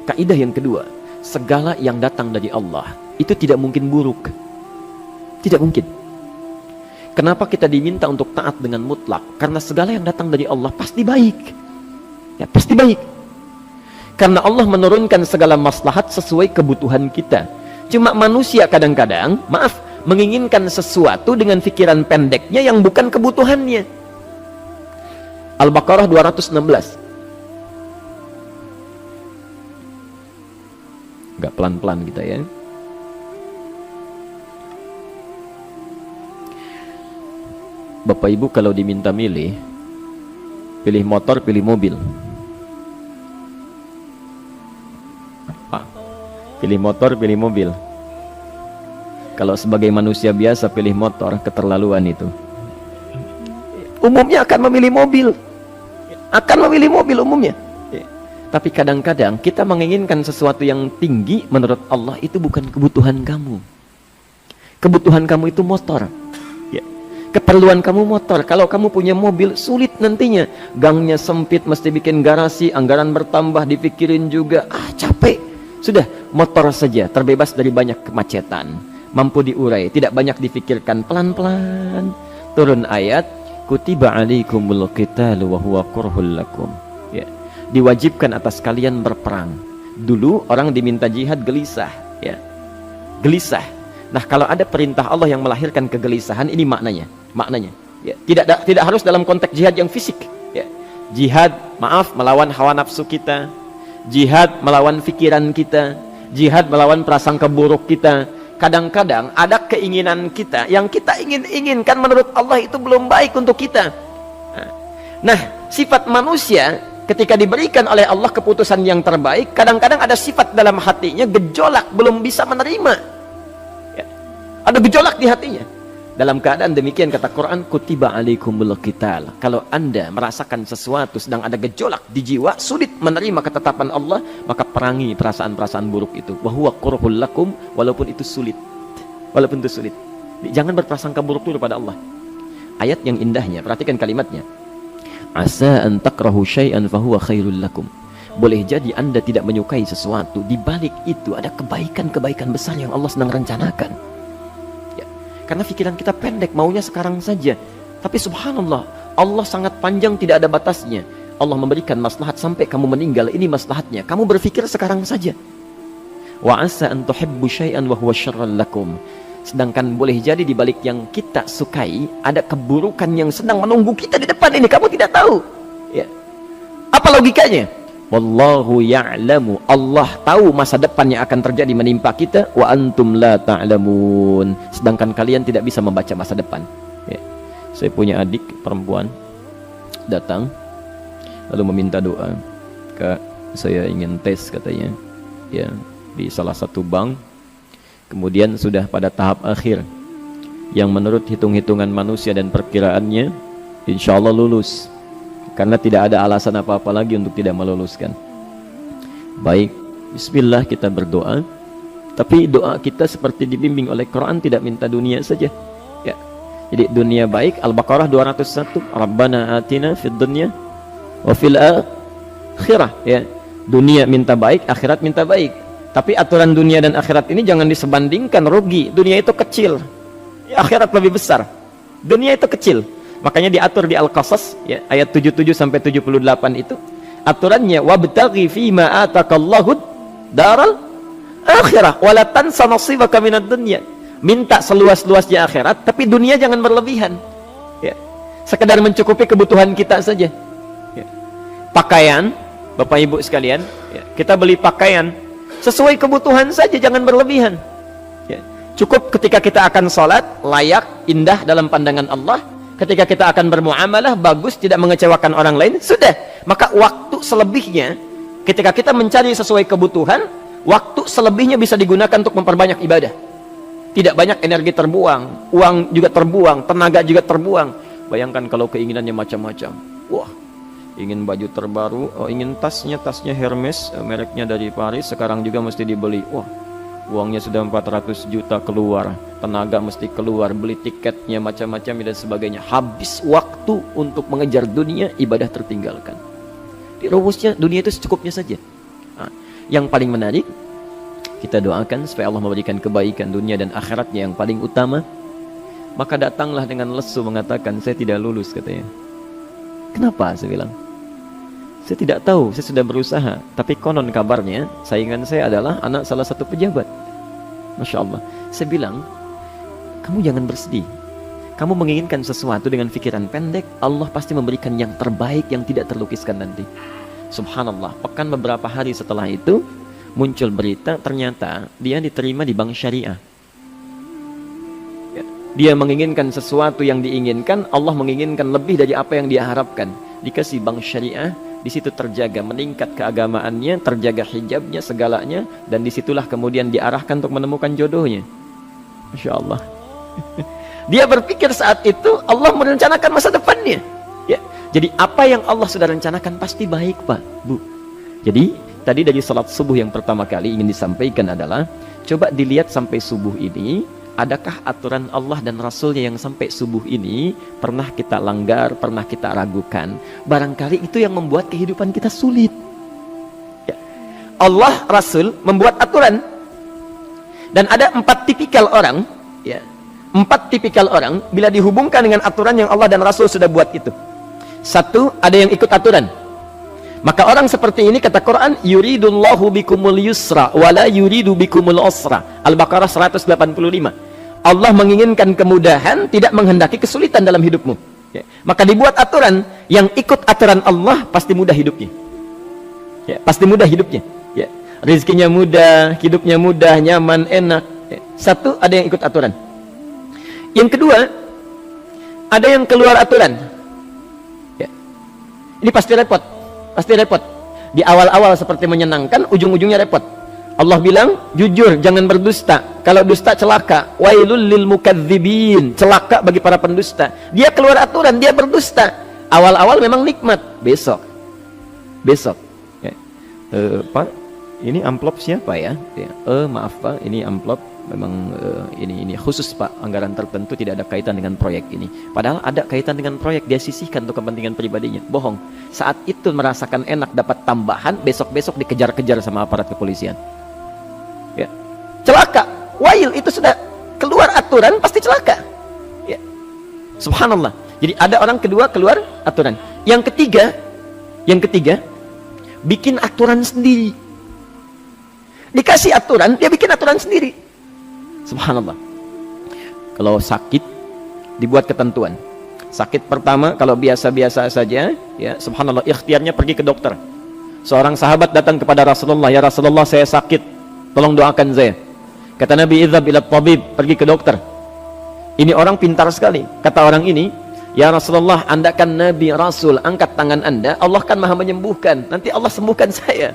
kaidah yang kedua, segala yang datang dari Allah itu tidak mungkin buruk. Tidak mungkin. Kenapa kita diminta untuk taat dengan mutlak? Karena segala yang datang dari Allah pasti baik. Ya, pasti baik. Karena Allah menurunkan segala maslahat sesuai kebutuhan kita. Cuma manusia kadang-kadang, menginginkan sesuatu dengan pikiran pendeknya yang bukan kebutuhannya. Al-Baqarah 216. Agak pelan-pelan kita ya. Bapak Ibu kalau diminta milih, pilih motor, pilih mobil. Pilih motor, pilih mobil. Kalau sebagai manusia biasa pilih motor, keterlaluan itu. Umumnya akan memilih mobil. Akan memilih mobil umumnya. Tapi kadang-kadang kita menginginkan sesuatu yang tinggi, menurut Allah itu bukan kebutuhan kamu. Kebutuhan kamu itu motor. Keperluan kamu motor. Kalau kamu punya mobil, sulit nantinya. Gangnya sempit, mesti bikin garasi, anggaran bertambah, dipikirin juga. Capek. Sudah, motor saja, terbebas dari banyak kemacetan, mampu diurai, tidak banyak difikirkan, pelan-pelan. Turun ayat, kutiba alaikumul qitalu wa huwa kurhul lakum. Ya. Diwajibkan atas kalian berperang. Dulu orang diminta jihad gelisah, ya. Gelisah. Nah, kalau ada perintah Allah yang melahirkan kegelisahan, ini maknanya. Ya. Tidak harus dalam konteks jihad yang fisik, ya. Jihad, melawan hawa nafsu kita. Jihad melawan pikiran kita, jihad melawan prasangka buruk kita. Kadang-kadang ada keinginan kita yang kita inginkan menurut Allah itu belum baik untuk kita. Nah, sifat manusia ketika diberikan oleh Allah keputusan yang terbaik, kadang-kadang ada sifat dalam hatinya gejolak, belum bisa menerima. Ya. Ada gejolak di hatinya. Dalam keadaan demikian kata Quran, kutiba alaikumul qital. Kalau Anda merasakan sesuatu sedang ada gejolak di jiwa, sulit menerima ketetapan Allah, maka perangi perasaan-perasaan buruk itu. Wa huwa kurhul lakum, walaupun itu sulit. Walaupun itu sulit. Jangan berprasangka buruk dulu pada Allah. Ayat yang indahnya, perhatikan kalimatnya. Asa an takrahu syai'an fahuwa khairul lakum. Boleh jadi Anda tidak menyukai sesuatu, di balik itu ada kebaikan-kebaikan besar yang Allah sedang rencanakan. Karena pikiran kita pendek, maunya sekarang saja. Tapi subhanallah, Allah sangat panjang, tidak ada batasnya. Allah memberikan maslahat sampai kamu meninggal, ini maslahatnya. Kamu berpikir sekarang saja. Wa asa an tuhibbu syai'an wa huwa syarrul lakum. Sedangkan boleh jadi di balik yang kita sukai ada keburukan yang sedang menunggu kita di depan ini, kamu tidak tahu. Ya. Apa logikanya? Wallahu ya'lamu, Allah tahu masa depan yang akan terjadi menimpa kita, wa antum la ta'lamun, sedangkan kalian tidak bisa membaca masa depan. Ya. Saya punya adik perempuan datang lalu meminta doa. Kak, saya ingin tes katanya, ya, di salah satu bank. Kemudian sudah pada tahap akhir yang menurut hitung-hitungan manusia dan perkiraannya insya Allah lulus. Karena tidak ada alasan apa-apa lagi untuk tidak meluluskan. Baik, bismillah kita berdoa. Tapi doa kita seperti dibimbing oleh Quran, tidak minta dunia saja. Ya. Jadi dunia baik, Al-Baqarah 201. Rabbana atina fid dunya wa fil akhirah. Ya. Dunia minta baik, akhirat minta baik. Tapi aturan dunia dan akhirat ini jangan disebandingkan, rugi. Dunia itu kecil, akhirat lebih besar. Dunia itu kecil. Makanya diatur di Al-Qasas, ya, ayat 77 sampai 78 itu aturannya, wabtaghi fima atakallahu daral akhirah wala tansa nasibaka minad dunya. Minta seluas-luasnya akhirat, tapi dunia jangan berlebihan. Ya. Sekedar mencukupi kebutuhan kita saja. Ya. Pakaian, Bapak Ibu sekalian, ya, kita beli pakaian sesuai kebutuhan saja, jangan berlebihan. Ya. Cukup ketika kita akan sholat, layak, indah dalam pandangan Allah. Ketika kita akan bermuamalah, bagus, tidak mengecewakan orang lain, sudah. Maka waktu selebihnya, ketika kita mencari sesuai kebutuhan, waktu selebihnya bisa digunakan untuk memperbanyak ibadah. Tidak banyak energi terbuang, uang juga terbuang, tenaga juga terbuang. Bayangkan kalau keinginannya macam-macam. Wah, ingin baju terbaru, ingin tasnya Hermes, mereknya dari Paris, sekarang juga mesti dibeli. Wah, uangnya sudah 400 juta keluar, tenaga mesti keluar, beli tiketnya macam-macam dan sebagainya. Habis waktu untuk mengejar dunia, ibadah tertinggalkan. Di rumusnya dunia itu secukupnya saja. Nah, Yang paling menarik, kita doakan supaya Allah memberikan kebaikan dunia dan akhiratnya yang paling utama. Maka datanglah dengan lesu mengatakan, saya tidak lulus katanya. Kenapa? Saya bilang, saya tidak tahu, saya sudah berusaha. Tapi konon kabarnya, saingan saya adalah anak salah satu pejabat. Masya Allah. Saya bilang, kamu jangan bersedih. Kamu menginginkan sesuatu dengan pikiran pendek, Allah pasti memberikan yang terbaik yang tidak terlukiskan nanti. Subhanallah, pekan beberapa hari setelah itu, muncul berita, ternyata dia diterima di bank syariah. Dia menginginkan sesuatu yang diinginkan, Allah menginginkan lebih dari apa yang dia harapkan. Dikasih bank syariah, di situ terjaga, meningkat keagamaannya, terjaga hijabnya, segalanya, dan disitulah kemudian diarahkan untuk menemukan jodohnya. Masya Allah. Dia berpikir saat itu Allah merencanakan masa depannya. Ya. Jadi apa yang Allah sudah rencanakan pasti baik, Pak, Bu. Jadi tadi dari salat subuh yang pertama kali ingin disampaikan adalah, coba dilihat sampai subuh ini, adakah aturan Allah dan Rasulnya yang sampai subuh ini pernah kita langgar, pernah kita ragukan. Barangkali itu yang membuat kehidupan kita sulit. Ya. Allah, Rasul membuat aturan. Dan ada 4 tipikal orang, ya, 4 tipikal orang bila dihubungkan dengan aturan yang Allah dan Rasul sudah buat itu. 1, ada yang ikut aturan. Maka orang seperti ini kata Quran, yuridullahu bikumul yusra wala yuridu bikumul usra. Al-Baqarah 185. Allah menginginkan kemudahan, tidak menghendaki kesulitan dalam hidupmu. Ya. Maka dibuat aturan, yang ikut aturan Allah pasti mudah hidupnya. Ya, pasti mudah hidupnya. Ya. Rizkinya mudah, hidupnya mudah, nyaman, enak. Ya. 1, ada yang ikut aturan. Yang kedua, ada yang keluar aturan. Ya. Ini pasti repot. Pasti repot. Di awal-awal seperti menyenangkan, ujung-ujungnya repot. Allah bilang, jujur, jangan berdusta. Kalau dusta celaka. Wailul lil mukadzibin. Celaka bagi para pendusta. Dia keluar aturan, dia berdusta. Awal-awal memang nikmat. Besok. Ya. Pak, ini amplop siapa ya? Ya. Maaf Pak, ini amplop memang ini khusus Pak, anggaran tertentu, tidak ada kaitan dengan proyek ini. Padahal ada kaitan dengan proyek, dia sisihkan untuk kepentingan pribadinya. Bohong. Saat itu merasakan enak dapat tambahan, besok-besok dikejar-kejar sama aparat kepolisian. Ya. Celaka. Wail, itu sudah keluar aturan pasti celaka. Ya. Subhanallah. Jadi ada orang kedua keluar aturan. Yang ketiga bikin aturan sendiri. Dikasih aturan, dia bikin aturan sendiri. Subhanallah. Kalau sakit, dibuat ketentuan. Sakit pertama, kalau biasa-biasa saja, ya, subhanallah, ikhtiarnya pergi ke dokter. Seorang sahabat datang kepada Rasulullah, ya Rasulullah, saya sakit, tolong doakan saya. Kata Nabi, idhab ila tabib, pergi ke dokter. Ini orang pintar sekali. Kata orang ini, ya Rasulullah, Anda kan Nabi Rasul, angkat tangan Anda, Allah kan maha menyembuhkan, nanti Allah sembuhkan saya.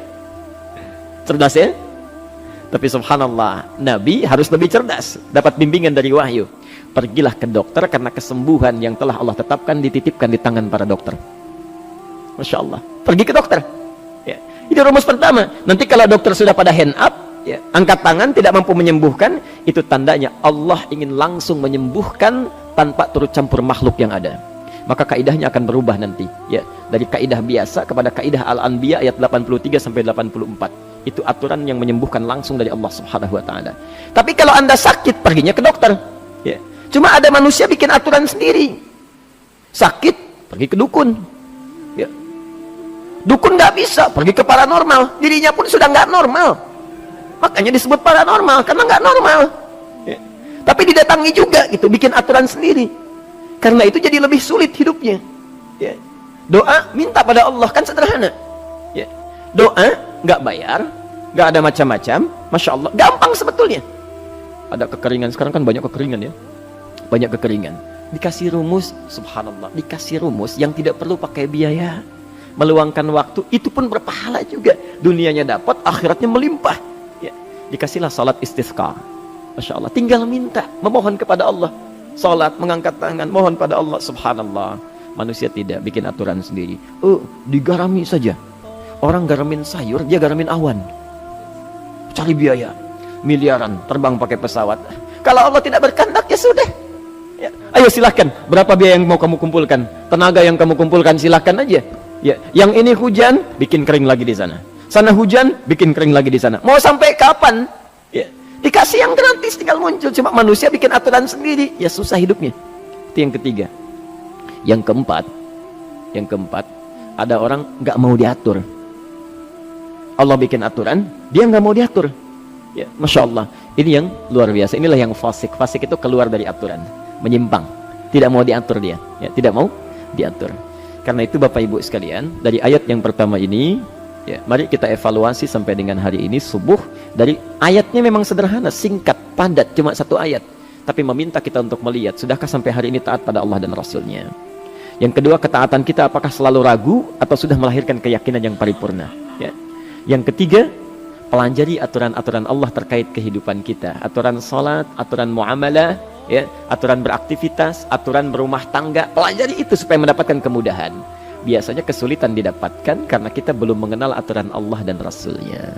Cerdas ya? Tapi subhanallah, Nabi harus lebih cerdas, dapat bimbingan dari wahyu. Pergilah ke dokter, karena kesembuhan yang telah Allah tetapkan dititipkan di tangan para dokter. Masya Allah, pergi ke dokter. Ya. Ini rumus pertama. Nanti kalau dokter sudah pada hand up, ya, angkat tangan, tidak mampu menyembuhkan, itu tandanya Allah ingin langsung menyembuhkan tanpa turut campur makhluk yang ada. Maka kaidahnya akan berubah nanti, ya, dari kaidah biasa kepada kaidah Al-Anbiya ayat 83 sampai 84. Itu aturan yang menyembuhkan langsung dari Allah Subhanahu wa taala. Tapi kalau Anda sakit, perginya ke dokter. Ya. Cuma ada manusia bikin aturan sendiri. Sakit, pergi ke dukun. Ya. Dukun nggak bisa, pergi ke paranormal. Dirinya pun sudah nggak normal. Makanya disebut paranormal, karena nggak normal. Ya. Tapi didatangi juga, gitu, bikin aturan sendiri. Karena itu jadi lebih sulit hidupnya. Ya. Doa, minta pada Allah, kan sederhana. Ya. Doa, nggak bayar, nggak ada macam-macam, Masya Allah, gampang sebetulnya. Ada kekeringan, sekarang kan banyak kekeringan ya, banyak kekeringan. Dikasih rumus, subhanallah, dikasih rumus yang tidak perlu pakai biaya, meluangkan waktu, itu pun berpahala juga. Dunianya dapat, akhiratnya melimpah. Ya. Dikasihlah salat istisqa, Masya Allah, tinggal minta, memohon kepada Allah. Salat, mengangkat tangan, mohon pada Allah, subhanallah. Manusia tidak bikin aturan sendiri. Digarami saja. Orang garamin sayur, dia garamin awan. Cari biaya miliaran, terbang pakai pesawat. Kalau Allah tidak berkehendak, ya sudah. Ya. Ayo silahkan, berapa biaya yang mau kamu kumpulkan? Tenaga yang kamu kumpulkan silahkan aja. Ya. Yang ini hujan, bikin kering lagi di sana. Sana hujan, bikin kering lagi di sana. Mau sampai kapan? Ya. Dikasih yang gratis, tinggal muncul. Cuma manusia bikin aturan sendiri, ya susah hidupnya. Itu yang ketiga. Yang keempat, ada orang nggak mau diatur. Allah bikin aturan, dia nggak mau diatur. Ya, Masya Allah. Ini yang luar biasa. Inilah yang fasik. Fasik itu keluar dari aturan, menyimpang, tidak mau diatur dia. Ya, tidak mau diatur. Karena itu Bapak Ibu sekalian, dari ayat yang pertama ini, ya, mari kita evaluasi sampai dengan hari ini subuh. Dari ayatnya memang sederhana, singkat, padat, cuma satu ayat. Tapi meminta kita untuk melihat, sudahkah sampai hari ini taat pada Allah dan Rasulnya? Yang kedua, ketaatan kita apakah selalu ragu atau sudah melahirkan keyakinan yang paripurna? Ya. Yang ketiga, pelajari aturan-aturan Allah terkait kehidupan kita. Aturan salat, aturan muamalah, ya, aturan beraktivitas, aturan berumah tangga. Pelajari itu supaya mendapatkan kemudahan. Biasanya kesulitan didapatkan karena kita belum mengenal aturan Allah dan Rasulnya.